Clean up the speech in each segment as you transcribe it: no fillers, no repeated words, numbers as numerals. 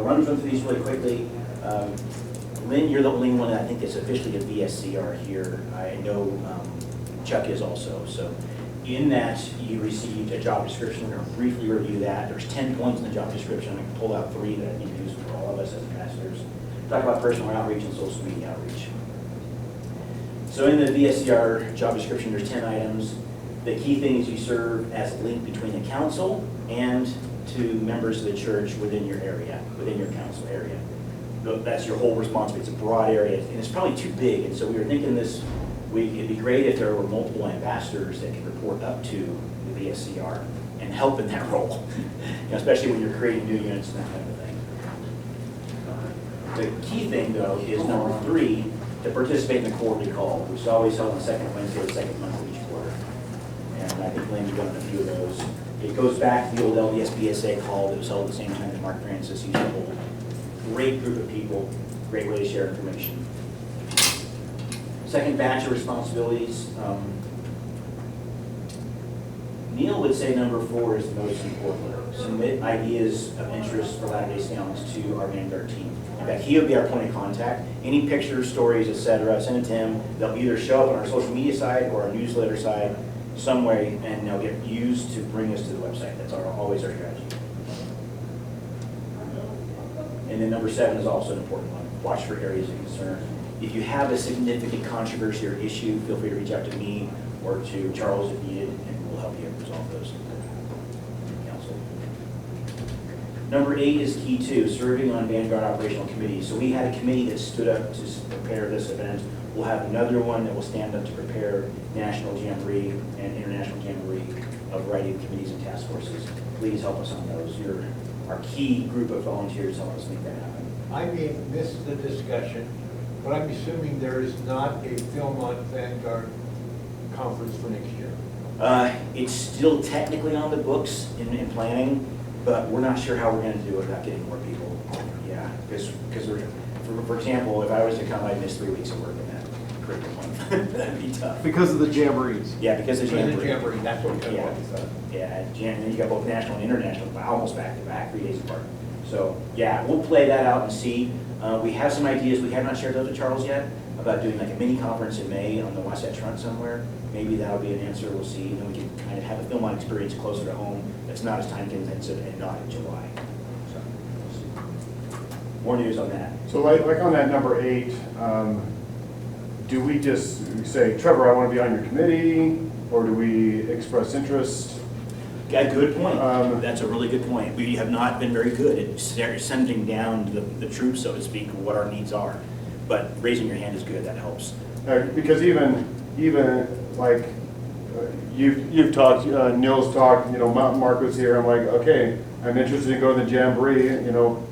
I'll run through these really quickly. Lynn, you're the only one that I think is officially a VSCR here. I know Chuck is also. So in that, you received a job description. We're going to briefly review that. There's 10 points in the job description. I can pull out 3 that I think are useful for all of us as ambassadors. Talk about personal outreach and social media outreach. So in the VSCR job description, there's 10 items. The key thing is you serve as a link between the council and to members of the church within your area, within your council area. That's your whole responsibility. It's a broad area, and it's probably too big. And so we were thinking this week, it'd be great if there were multiple ambassadors that could report up to the VSCR and help in that role, especially when you're creating new units and that kind of thing. The key thing, though, is number 3, to participate in the quarterly call, which is always held on the second Wednesday of the second month of each quarter. And I think Lynn, you've done a few of those. It goes back to the old LDS-BSA call that was held at the same time as Mark Francis used to hold. Great group of people, great way to share information. Second batch of responsibilities. Neil would say number 4 is the most important. Submit ideas of interest for Latter-day Saints to our Vanguard team. In fact, he would be our point of contact. Any pictures, stories, etc., send it to him. They'll either show up on our social media side or our newsletter side some way, and they'll get used to bring us to the website. That's always our strategy. And then number 7 is also an important one. Watch for areas of concern. If you have a significant controversy or issue, feel free to reach out to me or to Charles if needed, and we'll help you resolve those in council. Number 8 is key too, serving on Vanguard operational committees. So we had a committee that stood up to prepare this event. We'll have another one that will stand up to prepare National Jamboree and International Jamboree, a variety of committees and task forces. Please help us on those. You're our key group of volunteers to help us make that happen. I may have missed the discussion, but I'm assuming there is not a Philmont Vanguard conference for next year. It's still technically on the books in planning, but we're not sure how we're going to do it without getting more people. Yeah, because for example, if I was to come, I'd miss 3 weeks of work in that curriculum month. That'd be tough. Because of the jamborees. Yeah, because of the jamboree. Jamboree, that's what we Yeah. Yeah, and then you got both national and international, almost back to back, 3 days apart. So yeah, we'll play that out and see. We have some ideas. We have not shared those with Charles yet about doing like a mini conference in May on the Wasatch Front somewhere. Maybe that'll be an answer. We'll see. And then we can kind of have a Philmont experience closer to home that's not as time intensive and not in July. So we'll see. More news on that. So like on that number 8, do we just say, Trevor, I want to be on your committee, or do we express interest? Yeah, good point. That's a really good point. We have not been very good at sending down the troops, so to speak, what our needs are. But raising your hand is good. That helps. Because even like you've talked, Neil's talked, Mark was here. I'm like, okay, I'm interested in going to the Jamboree.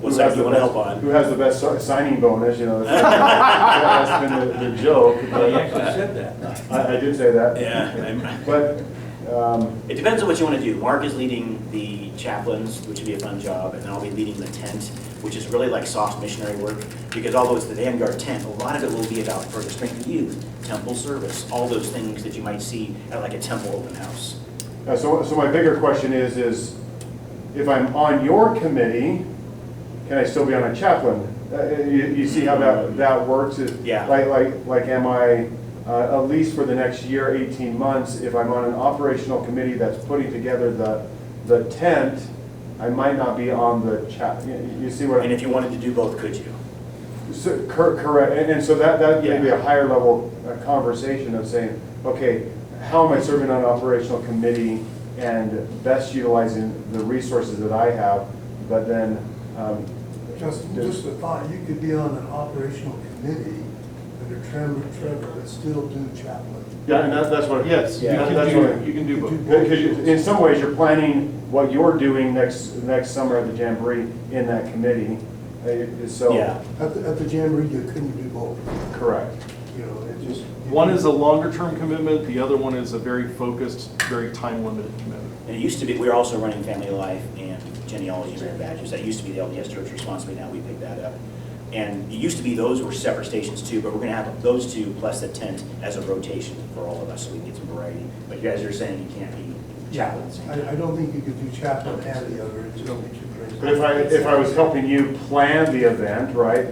What's that you want to help on? Who has the best signing bonus? That's been the joke. Oh, you actually said that. I did say that. Yeah. But. It depends on what you want to do. Mark is leading the chaplains, which would be a fun job, and then I'll be leading the tent, which is really like soft missionary work, because although it's the Vanguard tent, a lot of it will be about further strength of youth, temple service, all those things that you might see at like a temple open house. So my bigger question is if I'm on your committee, can I still be on a chaplain? You see how that works? Yeah. Like am I, at least for the next year, 18 months, if I'm on an operational committee that's putting together the tent, I might not be on the you see what? And if you wanted to do both, could you? So, correct. And so that may be a higher level conversation of saying, okay, how am I serving on an operational committee and best utilizing the resources that I have, but then just a thought, you could be on an operational committee under Trevor, but still do chaplain. Yeah, and that's what. Yes, Yeah, you can do both. Because in some ways, you're planning what you're doing next summer at the Jamboree in that committee. So Yeah. At the Jamboree, you couldn't do both. correct. It just. One is a longer term commitment, the other one is a very focused, very time limited commitment. And it used to be, we were also running Family Life and genealogy and merit badges. That used to be the LDS Church responsibility. Now we picked that up. And it used to be those were separate stations too, but we're going to have those two plus the tent as a rotation for all of us so we can get some variety. But you guys are saying you can't be chaplains. I don't think you could do chaplain and the other, it's just be too crazy. But if I was helping you plan the event, right,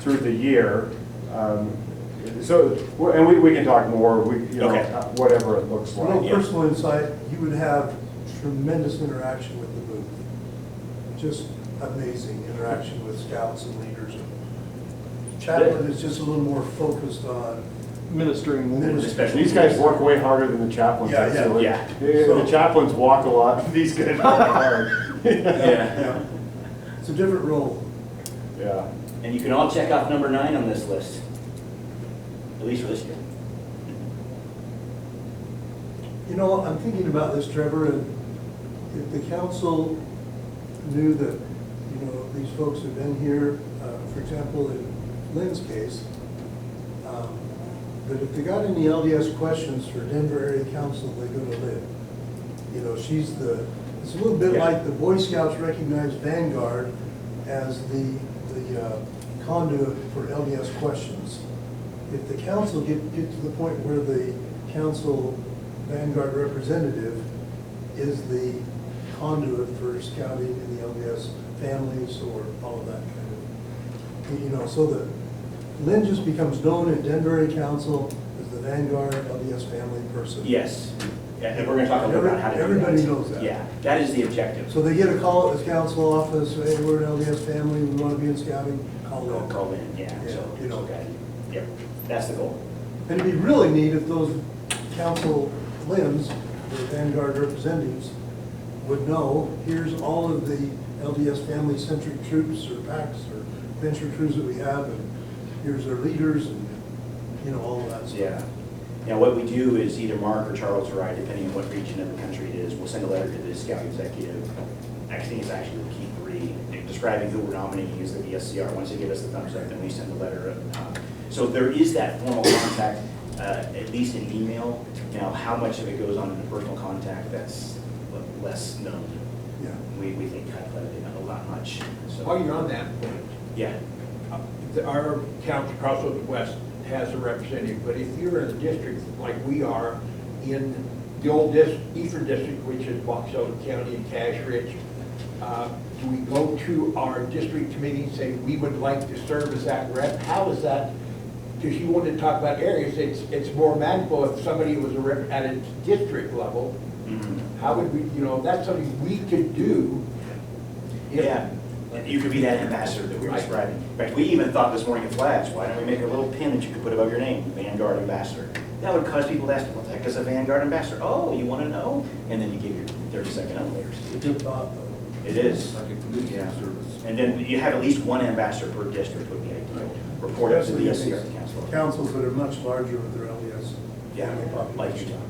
through the year, and we can talk more, Okay. whatever it looks A little like. personal insight, you would have tremendous interaction with the booth. Just amazing interaction with scouts and leaders. Chaplain is just a little more focused on, Ministering. Especially These guys work way harder than the chaplains. Yeah, yeah. actually. Yeah. The chaplains walk a lot, these guys work hard. Yeah. it's a different role. Yeah. And you can all check off number 9 on this list, at least for this year. You know, I'm thinking about this, Trevor, and if the council knew that, you know, these folks have been here, for example, in Lynn's case, that if they got any LDS questions for Denver Area Council, they go to Lynn. You know, it's a little bit Yeah. like the Boy Scouts recognize Vanguard as the conduit for LDS questions. If the council get to the point where the council Vanguard representative is the conduit for scouting in the LDS families or all of that kind of, you know, so that Lynn just becomes known in Denver Area Council as the Vanguard LDS family person. Yes. Yeah, and we're going to talk a little about how to do that. Everybody knows that. Yeah, that is the objective. So they get a call at the council office, hey, we're an LDS family, we want to be in scouting, call Lynn. Call in, yeah, Yeah, so, you know. okay. Yep, that's the goal. And it'd be really neat if those council limbs, the Vanguard representatives, would know, here's all of the LDS family-centric troops or packs or venture crews that we have, and here's their leaders, and, you know, all of that stuff. Yeah. Now, what we do is either Mark or Charles or I, depending on what region of the country it is, we'll send a letter to the scout executive. I think it's actually the key 3, describing who we're nominating as the VSCR. Once they give us the thumbs up, then we send the letter. So there is that formal contact, at least in email. Now, how much of it goes on in the personal contact, that's less known. Yeah. We think not a lot much. So, While you're on that point, yeah. our county, Crossroads West, has a representative, but if you're in a district like we are in the old Eastern District, which is Waukegan County and Cache Ridge, do we go to our district committee and say, we would like to serve as that rep? How is that? Because you wanted to talk about areas, it's more manageable if somebody was a rep at a district level. Mhm. How would we, you know, that's something we could do. if- Yeah, you could be that ambassador that we're Right. describing. In fact, we even thought this morning of flags, why don't we make a little pin that you could put above your name, Vanguard Ambassador? That would cause people to ask, what the heck is a Vanguard Ambassador? Oh, you want to know? And then you give your 30-second elevators. It's a good thought, though. It is. Like a community Yeah. service. And then you have at least one ambassador per district would be ideal. Report up to the VSCR council. Councils that are much larger with their LDS Yeah, family like population. Utah.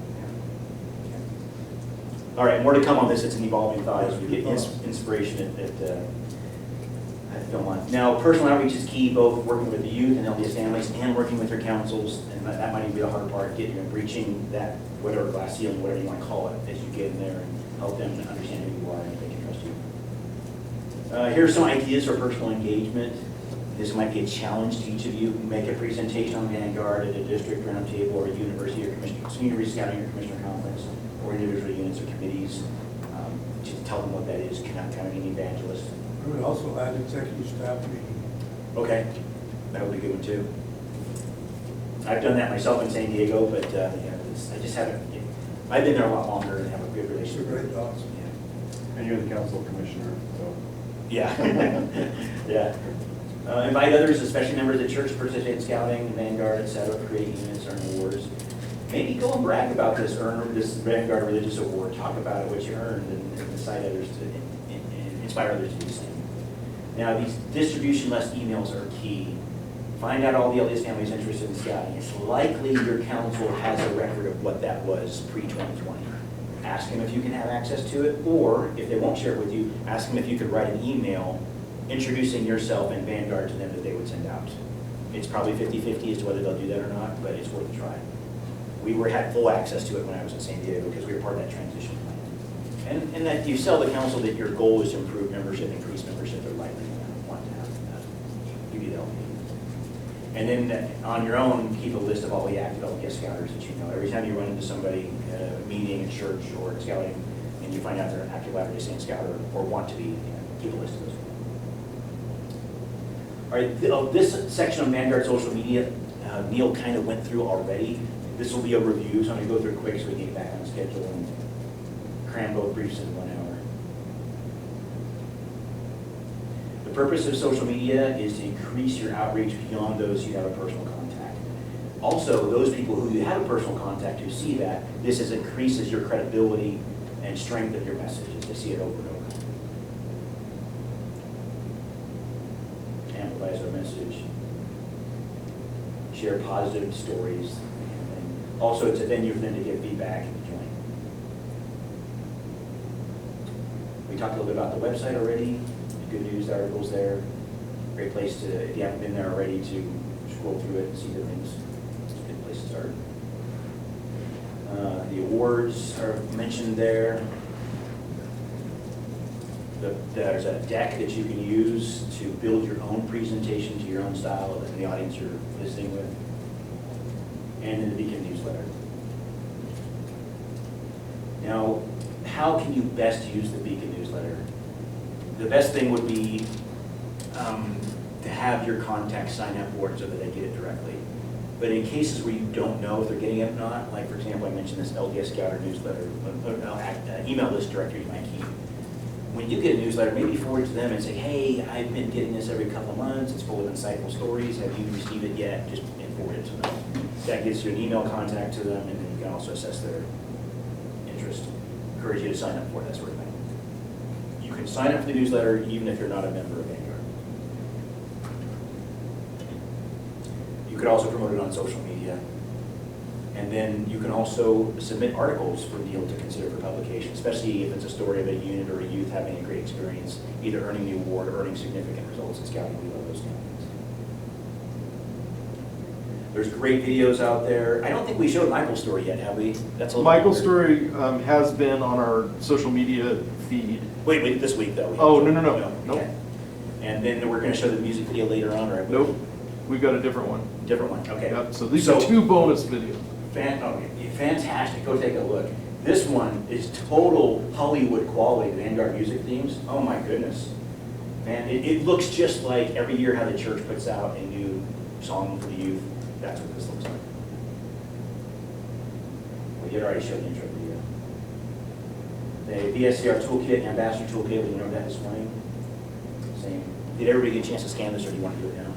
All right, more to come on this. It's an evolving thought as we get inspiration at Philmont. Now, personal outreach is key, both working with the youth and LDS families and working with their councils, and that might even be the hard part, getting and breaching that, whatever glass ceiling, whatever you want to call it, as you get in there and help them understand who you are and if they can trust you. Here are some ideas for personal engagement. This might be a challenge to each of you. Make a presentation on Vanguard at a district roundtable or a university or community scouting or commissioner conference, or individual units or committees. Just tell them what that is, kind of an evangelist. I would also add executive staff meeting. Okay, that would be a good one too. I've done that myself in San Diego, but yeah, I just haven't, I've been there a lot longer and have a good These are relationship. great thoughts. Yeah. And you're the council commissioner, so. Yeah, yeah. Invite others, especially members of the church, to participate in scouting, Vanguard, et cetera, create units, earn awards. Maybe go and brag about this, earn this Vanguard Religious Award, talk about it, what you earned, and incite others to, inspire others to do the same. Now, these distribution list emails are key. Find out all the LDS families interested in scouting. It's likely your council has a record of what that was pre-2020. Ask them if you can have access to it, or if they won't share it with you, ask them if you could write an email introducing yourself and Vanguard to them that they would send out. It's probably 50-50 as to whether they'll do that or not, but it's worth a try. We had full access to it when I was in San Diego because we were part of that transition plan. And that you sell the council that your goal is to improve membership, increase membership, they're likely going to want to have that. Give you the help. And then on your own, keep a list of all the active LDS scouters that you know. Every time you run into somebody at a meeting at church or at scouting, and you find out they're an active Latter-day Saint scouter or want to be, keep a list of those. All right, this section on Vanguard social media, Neil kind of went through already. This will be a review, so I'm going to go through it quick so we can get back on schedule and cram both briefs in 1 hour. The purpose of social media is to increase your outreach beyond those you have a personal contact. Also, those people who you have a personal contact who see that, this increases your credibility and strength of your messages. They see it over and over. Amplifies our message. Share positive stories. And also, it's a venue for them to give feedback and join. We talked a little bit about the website already. Good news articles there. Great place to, if you haven't been there already, to scroll through it and see the things. It's a good place to start. The awards are mentioned there. There's a deck that you can use to build your own presentation to your own style and the audience you're listening with. And then the Beacon newsletter. Now, how can you best use the Beacon newsletter? The best thing would be to have your contacts sign up for it so that they get it directly. But in cases where you don't know if they're getting it or not, like for example, I mentioned this LDS Scouter newsletter, email list directory you might keep. When you get a newsletter, maybe forward it to them and say, hey, I've been getting this every couple of months. It's full of insightful stories. Have you received it yet? Just forward it to them. That gives you an email contact to them, and then you can also assess their interest. Encourage you to sign up for it, that sort of thing. You can sign up for the newsletter even if you're not a member of Vanguard. You could also promote it on social media. And then you can also submit articles for Neil to consider for publication, especially if it's a story of a unit or a youth having a great experience, either earning the award or earning significant results in scouting. We love those kind of things. There's great videos out there. I don't think we showed Michael's story yet, have we? That's a little Michael's weird. story has been on our social media feed. Wait, this week though. Oh, no. Nope. Okay. And then we're going to show the music video later on, or Nope, we've got a different one. different one. Okay. Yep, so these are 2 bonus videos. Fantastic. Go take a look. This one is total Hollywood quality Vanguard music themes. Oh my goodness. Man, it looks just like every year how the church puts out a new song for the youth. That's what this looks like. We had already showed the intro video. The VSCR toolkit and ambassador toolkit, we went over that this morning. Same. Did everybody get a chance to scan this, or do you want to do it now?